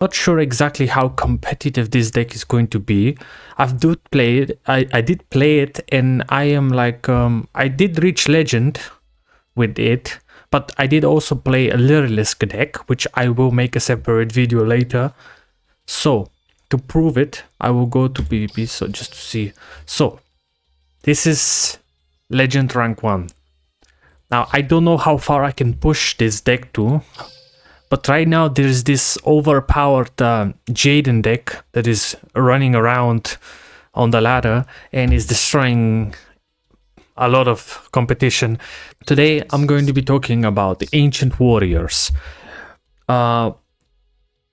not sure exactly how competitive this deck is going to be. I did play it, and I am like, I did reach legend with it, but I did also play a Lyrilisk deck, which I will make a separate video later. So to prove it, I will go to PvP, so just to see. So this is legend rank 1. Now I don't know how far I can push this deck to, but right now there's this overpowered Jaden deck that is running around on the ladder and is destroying a lot of competition. Today I'm going to be talking about the Ancient Warriors.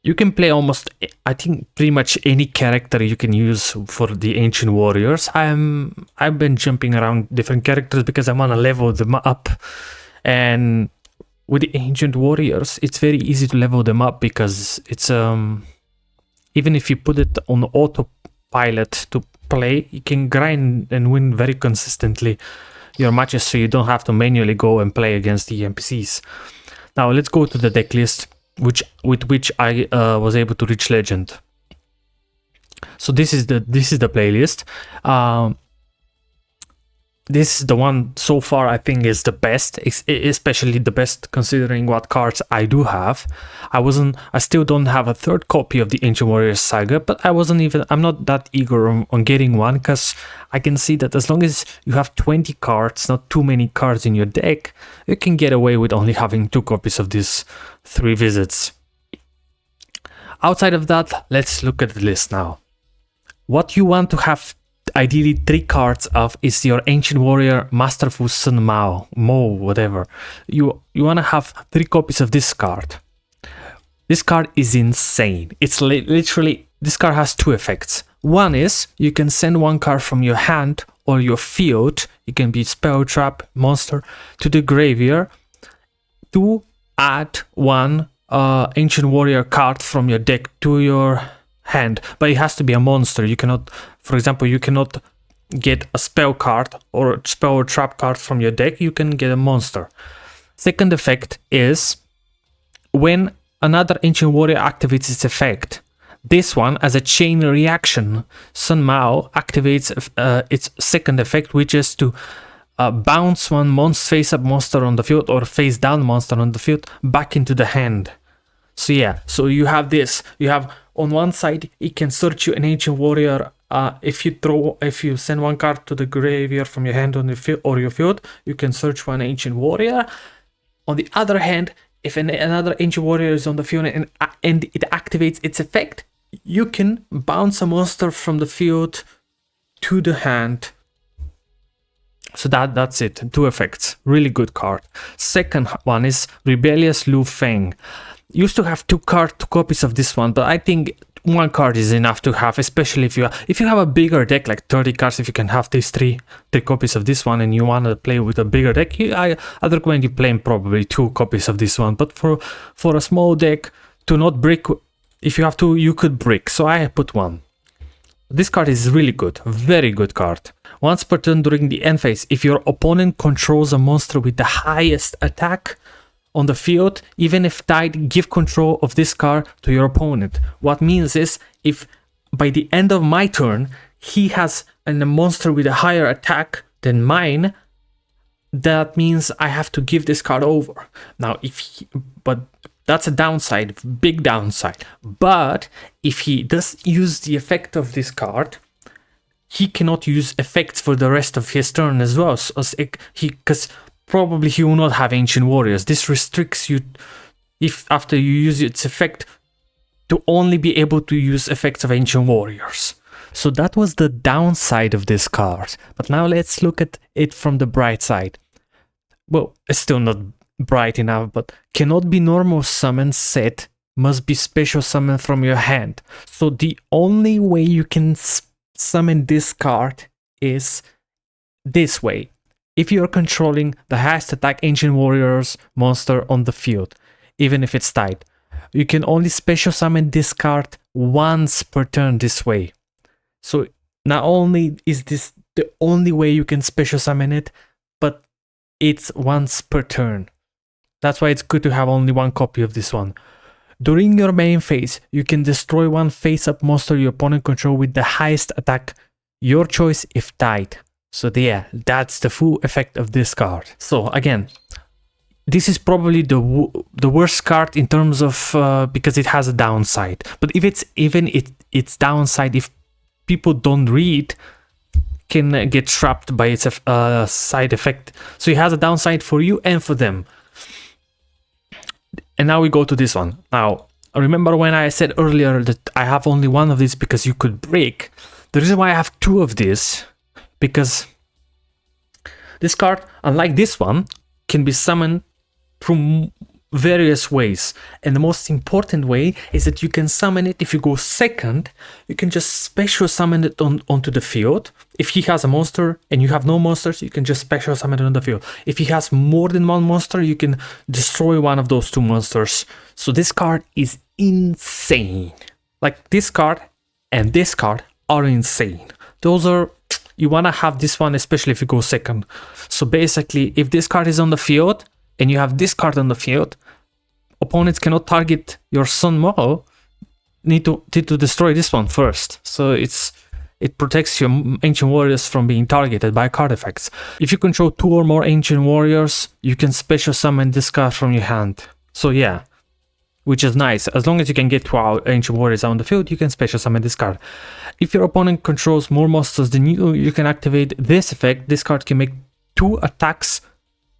You can play almost, I think, pretty much any character you can use for the Ancient Warriors. I've been jumping around different characters because I want to level them up, and with the Ancient Warriors, it's very easy to level them up because it's even if you put it on autopilot to play, you can grind and win very consistently your matches, so you don't have to manually go and play against the NPCs. Now let's go to the deck list, with which I was able to reach legend. So this is the playlist. This is the one so far I think is the best, especially the best considering what cards I do have. I still don't have a third copy of the Ancient Warriors Saga, but I'm not that eager on getting one, because I can see that as long as you have 20 cards, not too many cards in your deck, you can get away with only having 2 copies of these 3 visits. Outside of that, let's look at the list now. What you want to have ideally 3 cards of is your Ancient Warrior Masterful Sun Mo, whatever. You want to have 3 copies of this card. This card is insane. It's literally, this card has 2 effects. One is you can send 1 card from your hand or your field, it can be spell, trap, monster, to the graveyard to add 1 Ancient Warrior card from your deck to your hand, but it has to be a monster. You cannot, for example, you cannot get a spell card or a spell or trap card from your deck. You can get a monster. Second effect is when another Ancient Warrior activates its effect. This one, as a chain reaction, Sun Mao activates its second effect, which is to bounce 1 face-up monster on the field or face-down monster on the field back into the hand. So yeah, so you have this. You have on one side, it can search you an Ancient Warrior. If you send 1 card to the graveyard from your hand on the field or your field, you can search 1 Ancient Warrior. On the other hand, if another Ancient Warrior is on the field and it activates its effect, you can bounce a monster from the field to the hand. So that's it. 2 effects. Really good card. Second one is Rebellious Lu Feng. Used to have 2 copies of this one, but I think 1 card is enough to have, especially if you have a bigger deck, like 30 cards. If you can have these 3 copies of this one and you want to play with a bigger deck, I'd recommend you playing probably 2 copies of this one. But for a small deck, to not brick, if you have 2, you could brick. So I put 1. This card is really good, very good card. Once per turn during the end phase, if your opponent controls a monster with the highest attack on the field, even if tied, give control of this card to your opponent. What means is, if by the end of my turn he has a monster with a higher attack than mine, that means I have to give this card over. Now, but that's a downside, big downside. But if he does use the effect of this card, he cannot use effects for the rest of his turn as well. Because probably he will not have Ancient Warriors. This restricts you, if after you use its effect, to only be able to use effects of Ancient Warriors. So that was the downside of this card. But now let's look at it from the bright side. Well, it's still not bright enough, but cannot be normal summon set, must be special summon from your hand. So the only way you can summon this card is this way. If you're controlling the highest attack Ancient Warriors monster on the field, even if it's tied, you can only special summon this card once per turn this way. So not only is this the only way you can special summon it, but it's once per turn. That's why it's good to have only 1 copy of this one. During your main phase, you can destroy one face-up monster your opponent controls with the highest attack, your choice if tied. So yeah, that's the full effect of this card. So again, this is probably the worst card in terms of because it has a downside. But if it's its downside, if people don't read, can get trapped by its side effect. So it has a downside for you and for them. And now we go to this one. Now, remember when I said earlier that I have only one of these because you could break? The reason why I have two of these, because this card, unlike this one, can be summoned through various ways. And the most important way is that you can summon it. If you go second, you can just special summon it onto the field. If he has a monster and you have no monsters, you can just special summon it on the field. If he has more than one monster, you can destroy one of those two monsters. So this card is insane. Like, this card and this card are insane. Those are, you want to have this one, especially if you go second. So basically, if this card is on the field and you have this card on the field, opponents cannot target your Sun model, need to destroy this one first. So it protects your Ancient Warriors from being targeted by card effects. If you control 2 or more Ancient Warriors, you can special summon this card from your hand. So yeah, which is nice. As long as you can get 2 Ancient Warriors on the field, you can special summon this card. If your opponent controls more monsters than you can activate this effect. This card can make 2 attacks,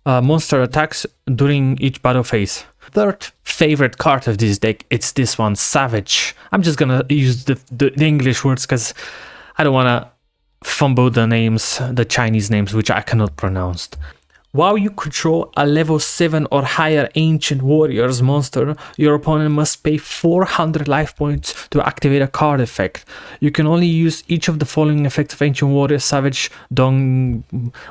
monster attacks, during each battle phase. Third favorite card of this deck, it's this one, Savage. I'm just gonna use the English words because I don't wanna fumble the names, the Chinese names, which I cannot pronounce. While you control a level 7 or higher Ancient Warriors monster, your opponent must pay 400 life points to activate a card effect. You can only use each of the following effects of Ancient Warrior Savage done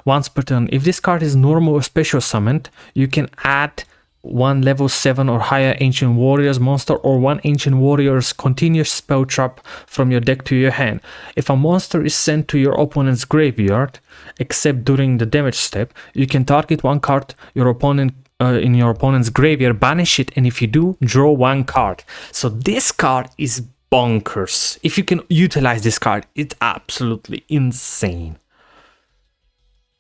once per turn. If this card is normal or special summoned, you can add 1 level 7 or higher Ancient Warriors monster or 1 Ancient Warriors continuous spell trap from your deck to your hand. If a monster is sent to your opponent's graveyard, except during the damage step, you can target 1 card your opponent in your opponent's graveyard, banish it, and if you do, draw 1 card. So this card is bonkers. If you can utilize this card, it's absolutely insane.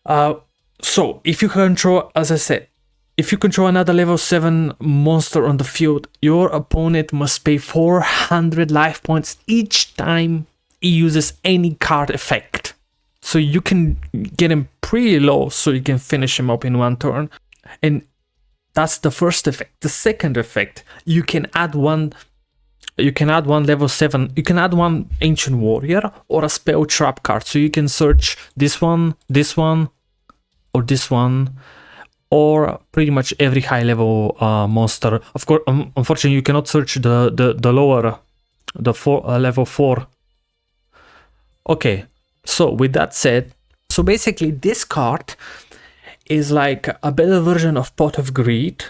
So if you control, as I said, if you control another level 7 monster on the field, your opponent must pay 400 life points each time he uses any card effect. So you can get him pretty low so you can finish him up in 1 turn. And that's the first effect. The second effect, you can add one level 7, you can add 1 Ancient Warrior or a spell trap card. So you can search this one, or this one, or pretty much every high level monster. Of course, unfortunately, you cannot search the lower, level 4. Okay, so with that said, so basically this card is like a better version of Pot of Greed,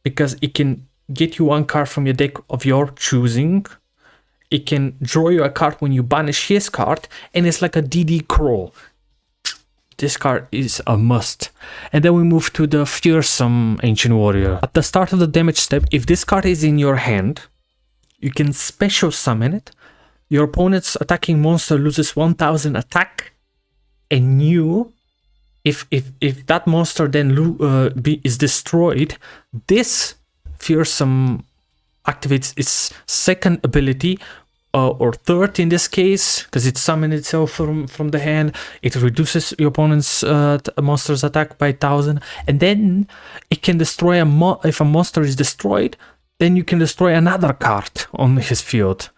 because it can get you 1 card from your deck of your choosing. It can draw you a card when you banish his card, and it's like a DD Crawl. This card is a must. And then we move to the Fearsome Ancient Warrior. At the start of the damage step, if this card is in your hand, you can special summon it. Your opponent's attacking monster loses 1000 attack, and you, if that monster then is destroyed, this Fearsome activates its second ability, or third in this case, because it summoned itself from the hand. It reduces your opponent's monster's attack by 1000, and then it can destroy if a monster is destroyed, then you can destroy another card on his field.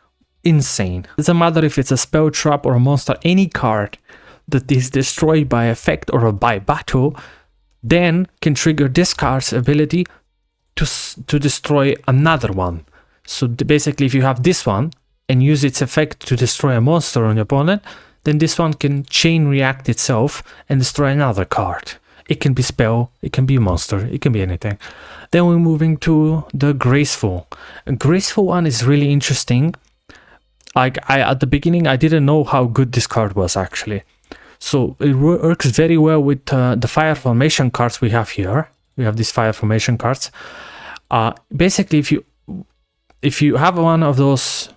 Insane. It doesn't matter if it's a spell trap or a monster, any card that is destroyed by effect or by battle then can trigger this card's ability to destroy another one. So basically, if you have this one and use its effect to destroy a monster on your opponent, then this one can chain react itself and destroy another card. It can be spell, it can be a monster, it can be anything. Then we're moving to the Graceful. A Graceful one is really interesting. Like, at the beginning, I didn't know how good this card was actually. So it works very well with the Fire Formation cards we have here. We have these Fire Formation cards. Basically, if you if you have one of those,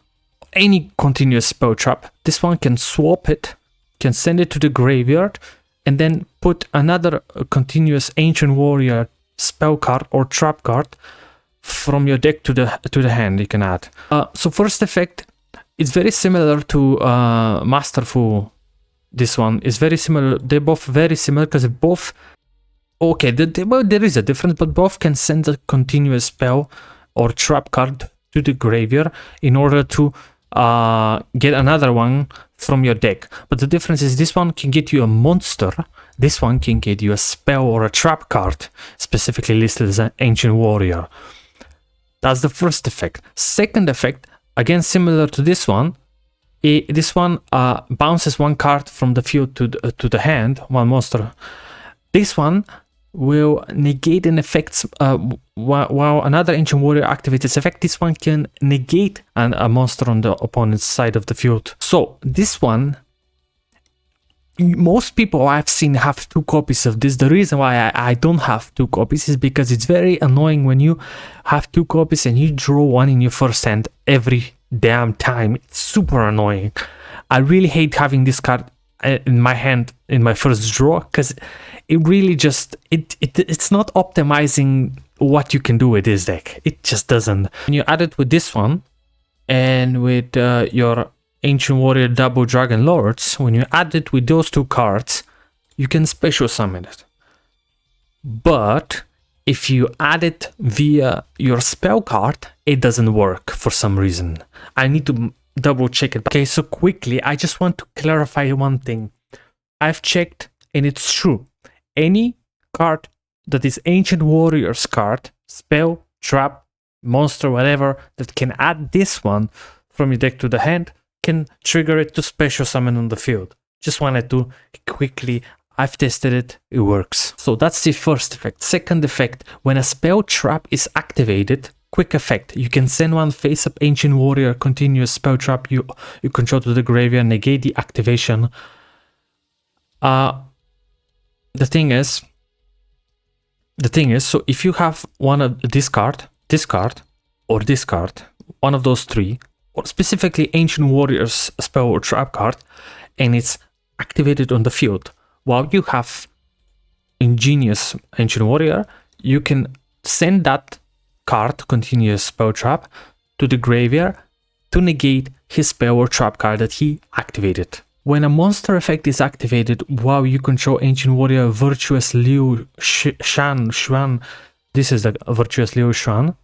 any continuous spell trap, this one can swap it, can send it to the graveyard, and then put another continuous Ancient Warrior spell card or trap card from your deck to the hand. You can add. So first effect, it's very similar to Masterful. This one is very similar. They're both very similar because both. Okay, well, there is a difference, but both can send a continuous spell or trap card to the graveyard in order to get another one from your deck. But the difference is this one can get you a monster, this one can get you a spell or a trap card, specifically listed as an Ancient Warrior. That's the first effect. Second effect, again similar to this one, this one bounces one card from the field to the hand, one monster. This one will negate an effect while another Ancient Warrior activates its effect. This one can negate a monster on the opponent's side of the field. So this one, most people I've seen have 2 copies of this. The reason why I don't have 2 copies is because it's very annoying when you have 2 copies and you draw one in your first hand every damn time. It's super annoying. I really hate having this card in my hand in my first draw, because it really just it's not optimizing what you can do with this deck. It just doesn't. When you add it with this one and with your Ancient Warrior Double Dragon Lords, when you add it with those 2 cards, you can special summon it. But if you add it via your spell card, it doesn't work for some reason. I need to double check it. Okay, so quickly, I just want to clarify one thing. I've checked and it's true. Any card that is Ancient Warriors card, spell, trap, monster, whatever, that can add this one from your deck to the hand, can trigger it to special summon on the field. Just wanted to quickly, I've tested it, it works. So that's the first effect. Second effect, when a spell trap is activated, quick effect, you can send one face-up Ancient Warrior continuous spell trap you control to the graveyard, negate the activation. The thing is, so if you have one of this card, or this card, one of those 3, or specifically Ancient Warriors spell or trap card, and it's activated on the field, while you have Ingenious Ancient Warrior, you can send that card, continuous spell trap, to the graveyard to negate his spell or trap card that he activated. When a monster effect is activated while you control Ancient Warrior Virtuous Liu Xuan, this is the Virtuous Liu Xuan.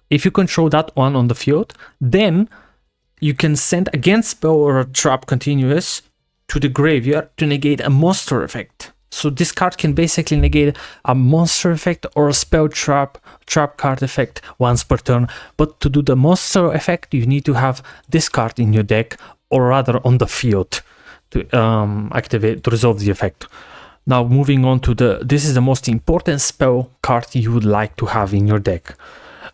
If you control that one on the field, then you can send again spell or a trap continuous to the graveyard to negate a monster effect. So this card can basically negate a monster effect or a spell trap card effect once per turn. But to do the monster effect, you need to have this card in your deck, or rather on the field, to activate, to resolve the effect. Now moving on to this is the most important spell card you would like to have in your deck.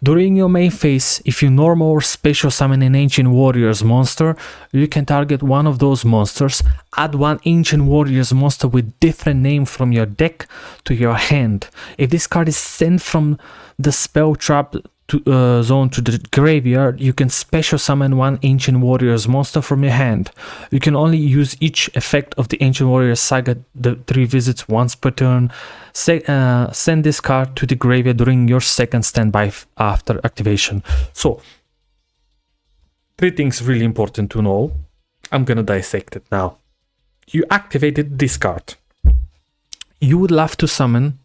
During your main phase, if you normal or special summon an Ancient Warriors monster, you can target one of those monsters, add one Ancient Warriors monster with different name from your deck to your hand. If this card is sent from the spell trap zone to the graveyard, you can special summon one Ancient Warriors monster from your hand. You can only use each effect of the Ancient Warriors saga, the 3 visits once per turn. Send this card to the graveyard during your second standby after activation. So 3 things really important to know. I'm gonna dissect it now. You activated this card. You would love to summon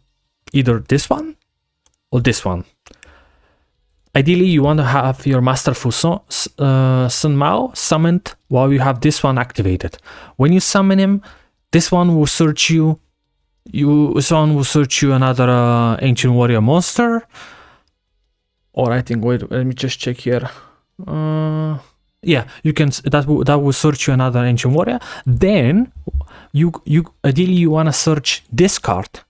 either this one or this one. Ideally, you want to have your Masterful Sun Mao summoned while you have this one activated. When you summon him, this one will search you. This one will search you another Ancient Warrior monster. Or I think, wait, let me just check here. Yeah, you can. That will search you another Ancient Warrior. Then ideally you want to search this card,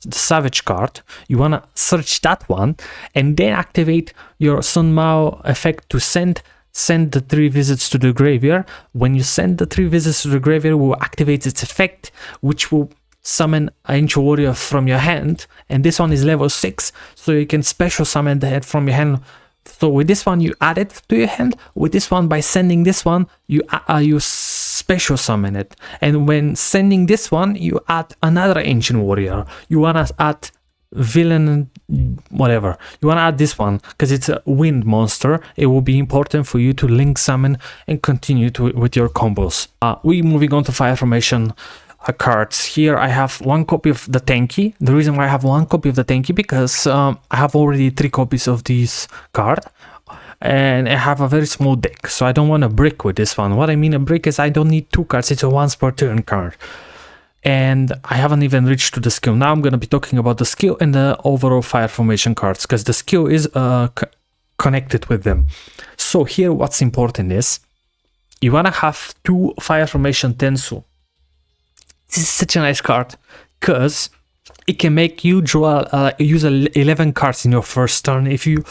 the Savage card. You want to search that one and then activate your Sun Mao effect to send the 3 visits to the graveyard. When you send the 3 visits to the graveyard, will activate its effect, which will summon an Ancient Warrior from your hand, and this one is level 6, so you can special summon the head from your hand. So with this one you add it to your hand, with this one by sending this one you special summon it, and when sending this one you add another Ancient Warrior. You wanna add villain, whatever you want to add this one because it's a wind monster. It will be important for you to link summon and continue with your combos. We moving on to fire formation cards. Here I have one copy of the tanky. The reason why I have one copy of the tanky because I have already 3 copies of this card and I have a very small deck, so I don't want a brick with this one. What I mean a brick is I don't need 2 cards, it's a once per turn card. And I haven't even reached to the skill. Now I'm going to be talking about the skill and the overall fire formation cards because the skill is connected with them. So here what's important is you want to have 2 fire formation Tensu. This is such a nice card because it can make you draw use 11 cards in your first turn if you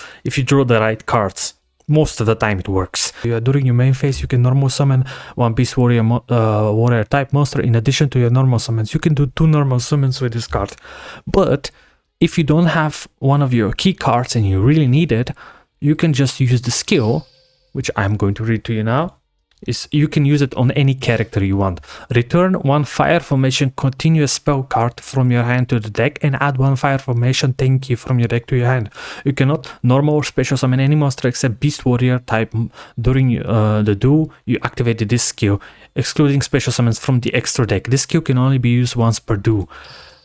draw the right cards. Most of the time it works. During your main phase, you can normal summon one Beast Warrior warrior type monster in addition to your normal summons. You can do 2 normal summons with this card. But if you don't have one of your key cards and you really need it, you can just use the skill, which I'm going to read to you now. You can use it on any character you want. Return 1 fire formation continuous spell card from your hand to the deck and add 1 fire formation tanky from your deck to your hand. You cannot normal or special summon any monster except Beast Warrior type. During the duel, you activated this skill, excluding special summons from the extra deck. This skill can only be used once per duel.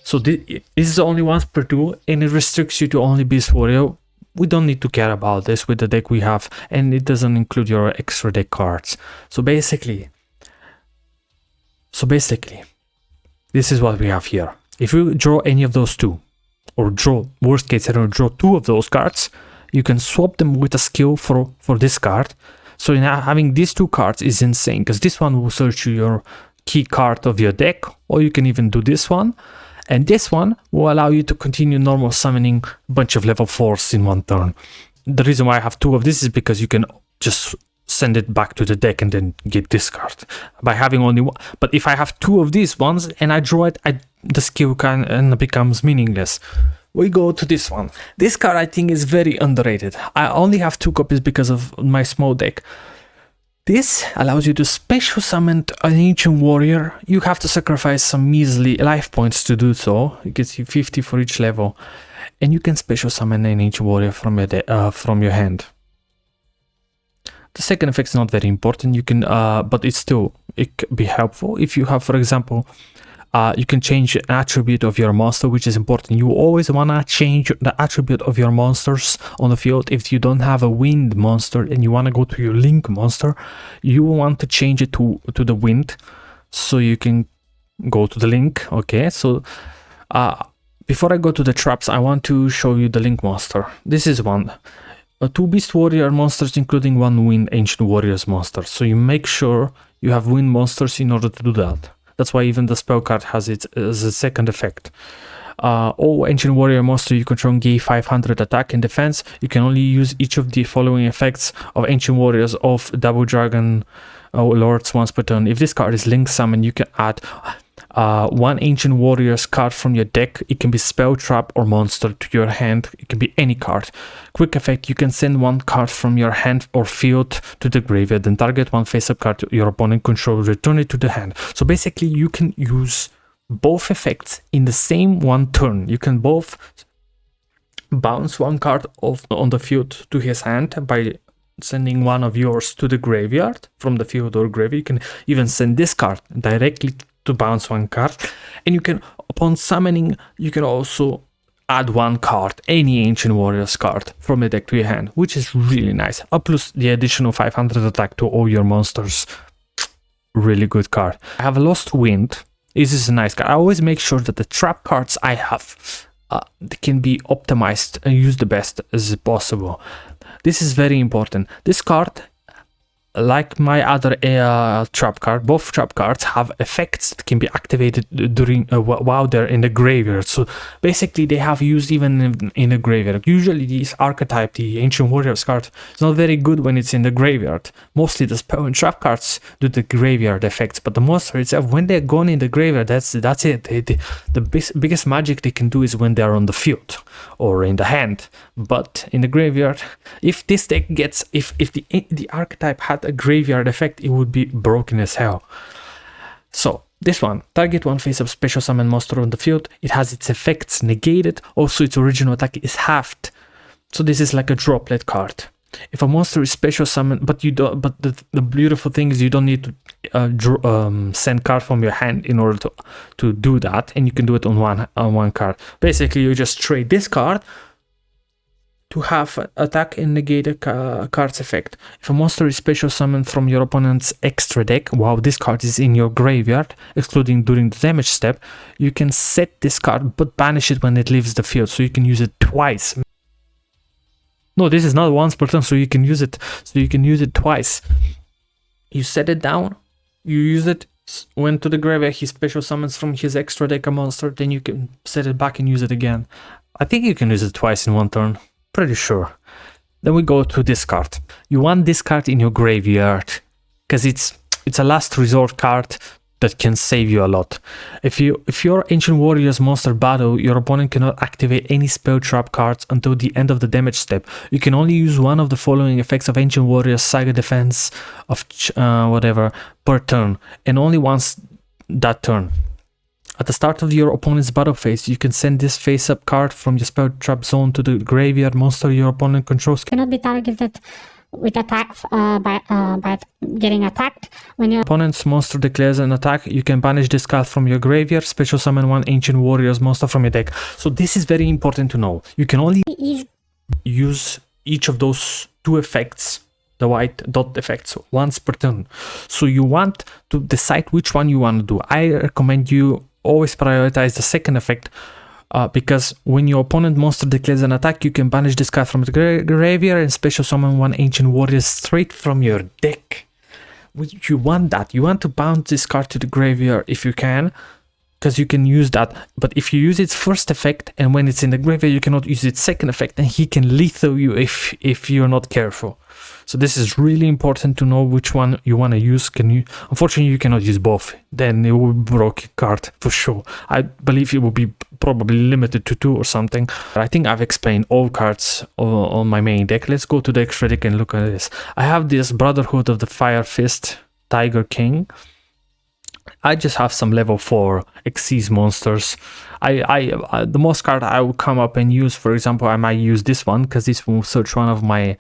So this is only once per duel and it restricts you to only Beast Warrior. We don't need to care about this with the deck we have, and it doesn't include your extra deck cards. So basically, this is what we have here. If you draw any of those 2, or draw, worst case scenario, draw 2 of those cards, you can swap them with a skill for this card. So now having these 2 cards is insane, because this one will search you your key card of your deck, or you can even do this one. And this one will allow you to continue normal summoning a bunch of level 4s in one turn. The reason why I have 2 of this is because you can just send it back to the deck and then get this card. By having only 1, but if I have 2 of these ones and I draw it, the skill becomes meaningless. We go to this one. This card I think is very underrated. I only have 2 copies because of my small deck. This allows you to special summon an Ancient Warrior. You have to sacrifice some measly life points to do so. It gets you 50 for each level. And you can special summon an Ancient Warrior from your hand. The second effect is not very important. You can, but it can be helpful. If you have, for example, you can change an attribute of your monster, which is important. You always want to change the attribute of your monsters on the field. If you don't have a wind monster and you want to go to your link monster, you want to change it to the wind so you can go to the link. Okay, so before I go to the traps, I want to show you the link monster. This is one. 2 Beast Warrior monsters including 1 Wind Ancient Warriors monster. So you make sure you have wind monsters in order to do that. That's why even the spell card has it as a second effect. All Ancient Warrior monster you control gain 500 attack and defense. You can only use each of the following effects of Ancient Warriors of Double Dragon Lords once per turn. If this card is link summon, you can add 1 Ancient Warriors card from your deck. It can be spell, trap, or monster to your hand. It can be any card. Quick effect, you can send 1 card from your hand or field to the graveyard, then target 1 face-up card your opponent controls, return it to the hand. So basically you can use both effects in the same one turn. You can both bounce 1 card on the field to his hand by sending 1 of yours to the graveyard from the field or graveyard. You can even send this card directly to bounce 1 card, and you can, upon summoning, you can also add 1 card, any Ancient Warriors card from the deck to your hand, which is really nice. Plus the additional 500 attack to all your monsters. Really good card. I have a Lost Wind. This is a nice card. I always make sure that the trap cards I have can be optimized and used the best as possible. This is very important. This card like my other trap card, both trap cards have effects that can be activated during while they're in the graveyard. So basically they have used even in the graveyard. Usually this archetype, the Ancient Warriors card, is not very good when it's in the graveyard. Mostly the spell and trap cards do the graveyard effects, but the monster itself, when they're gone in the graveyard, that's it. The biggest magic they can do is when they're on the field or in the hand. But in the graveyard, if this deck gets, if the archetype had a graveyard effect, it would be broken as hell. So this one, target one face-up special summon monster on the field. It has its effects negated. Also, its original attack is halved. So this is like a droplet card. If a monster is special summoned, but you don't, but the beautiful thing is you don't need to send card from your hand in order to do that, and you can do it on one card. Basically, you just trade this card to have attack and negate a card's effect. If a monster is special summoned from your opponent's extra deck while this card is in your graveyard, excluding during the damage step, you can set this card but banish it when it leaves the field, so you can use it twice. No, this is not once per turn, so you can use it. So you can use it twice. You set it down, you use it, went to the graveyard, he special summons from his extra deck a monster, then you can set it back and use it again. I think you can use it twice in one turn. Pretty sure. Then we go to this card. You want this card in your graveyard because it's a last resort card that can save you a lot. If your Ancient Warriors monster battle, your opponent cannot activate any spell trap cards until the end of the damage step. You can only use one of the following effects of Ancient Warriors Saga Defense of whatever per turn, and only once that turn. At the start of your opponent's battle phase, you can send this face-up card from your spell trap zone to the graveyard monster your opponent controls. Cannot be targeted with attack by getting attacked. When your opponent's monster declares an attack, you can banish this card from your graveyard, special summon one Ancient Warriors monster from your deck. So this is very important to know. You can only use each of those two effects, the white dot effects, once per turn. So you want to decide which one you want to do. I recommend you always prioritize the second effect, because when your opponent monster declares an attack, you can banish this card from the graveyard and special summon one Ancient Warrior straight from your deck. You want that. You want to bounce this card to the graveyard if you can, because you can use that. But if you use its first effect and when it's in the graveyard, you cannot use its second effect, and he can lethal you if you're not careful. So this is really important to know which one you want to use. Unfortunately, you cannot use both. Then it will be a broken card for sure. I believe it will be probably limited to 2 or something. But I think I've explained all cards on my main deck. Let's go to the extra deck and look at this. I have this Brotherhood of the Fire Fist Tiger King. I just have some level 4 Xyz monsters. The most card I will come up and use, for example, I might use this one because this will search one of my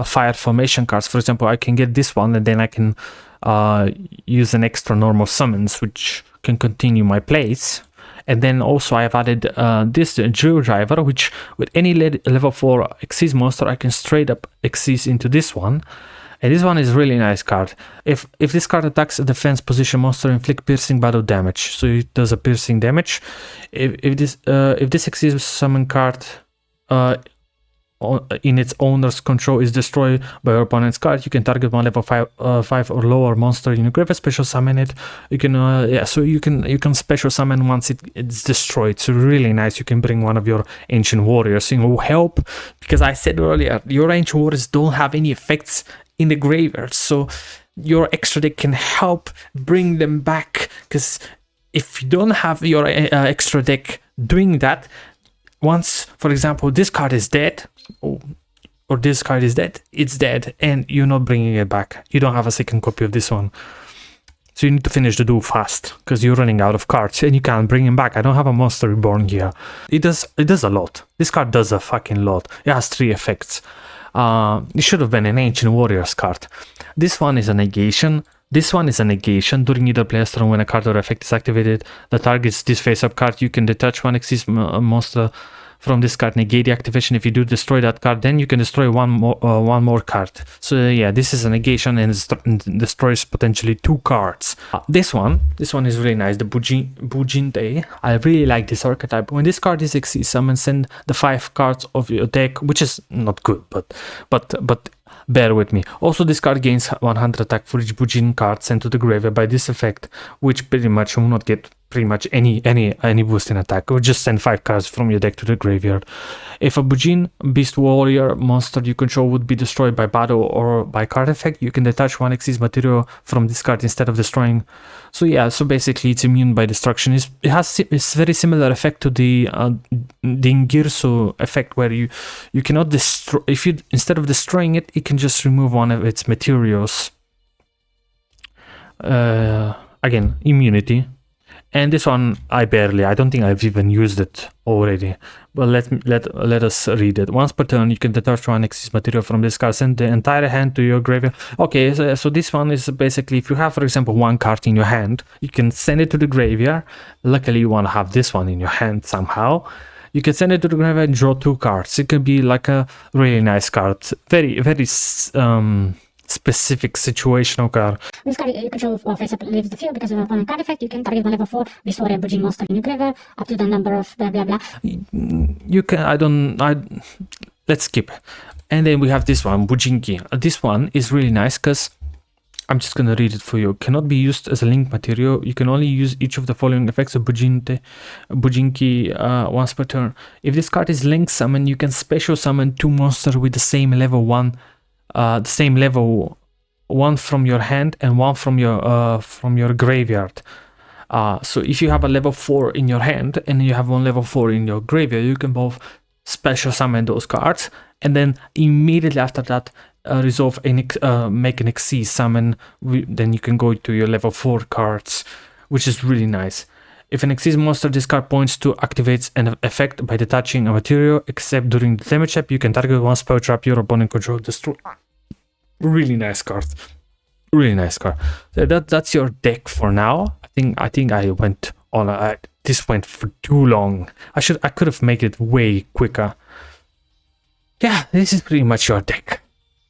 fire formation cards. For example, I can get this one and then I can use an extra normal summons, which can continue my plays. And then also I've added this Drill Driver, which with any level 4 Xyz monster, I can straight up Xyz into this one. And this one is really nice card. If this card attacks a defense position monster, inflict piercing battle damage. So it does a piercing damage. If this Xyz summon card in its owner's control is destroyed by your opponent's card, you can target one level 5 or lower monster in your graveyard, special summon it. You can so you can special summon once it's destroyed. So really nice. You can bring one of your Ancient Warriors. It will help because I said earlier your Ancient Warriors don't have any effects in the graveyard, so your extra deck can help bring them back. Because if you don't have your extra deck doing that, once, for example, this card is dead, or this card is dead, it's dead, and you're not bringing it back. You don't have a second copy of this one. So you need to finish the duel fast, because you're running out of cards, and you can't bring him back. I don't have a Monster Reborn here. It does a lot. This card does a fucking lot. It has 3 effects. It should have been an Ancient Warriors card. This one is a negation. This one is a negation. During either player's turn, when a card or effect is activated that targets this face-up card, you can detach one Xyz monster from this card, negate the activation. If you do destroy that card, then you can destroy one more card. So yeah, this is a negation and destroys potentially 2 cards. This one is really nice, the Bujinte. I really like this archetype. When this card is Xyz summon, send the 5 cards of your deck, which is not good, but bear with me. Also, this card gains 100 attack for each Bujin card sent to the graveyard by this effect, which pretty much will not get pretty much any boost in attack, or just send 5 cards from your deck to the graveyard. If a Bujin Beast Warrior monster you control would be destroyed by battle or by card effect, you can detach 1 Xyz material from this card instead of destroying. So yeah, so basically it's immune by destruction. It's very similar effect to the Ingirsu effect, where you cannot destroy, if you instead of destroying it, it can just remove one of its materials. Again, immunity. And this one I don't think I've even used it already, but let us read it. Once per turn you can detach 1 Xyz material from this card, send the entire hand to your graveyard. Okay, so this one is basically, if you have, for example, 1 card in your hand, you can send it to the graveyard. Luckily you want to have this one in your hand somehow. You can send it to the graveyard and draw 2 cards. It can be like a really nice card, very specific situational card. This card you control face up leaves the field because of one card effect. You can target one level 4 Beast Warrior Bujin monster in your graveyard up to the number of blah blah blah. You can, let's skip. And then we have this one, Bujinki. This one is really nice because I'm just gonna read it for you. Cannot be used as a link material. You can only use each of the following effects of Bujinki once per turn. If this card is link summon, you can special summon 2 monsters with the same level 1. The same level, 1 from your hand and 1 from your graveyard. So if you have a level 4 in your hand and you have 1 level 4 in your graveyard, you can both special summon those cards, and then immediately after that resolve make an Xyz summon. Then you can go to your level 4 cards, which is really nice. If an Xyz monster discard points to activates an effect by detaching a material, except during the damage step, you can target 1 spell trap your opponent control destroy. Really nice card. Really nice card. So that's your deck for now. I think I went on. This went for too long. I could have made it way quicker. Yeah, this is pretty much your deck.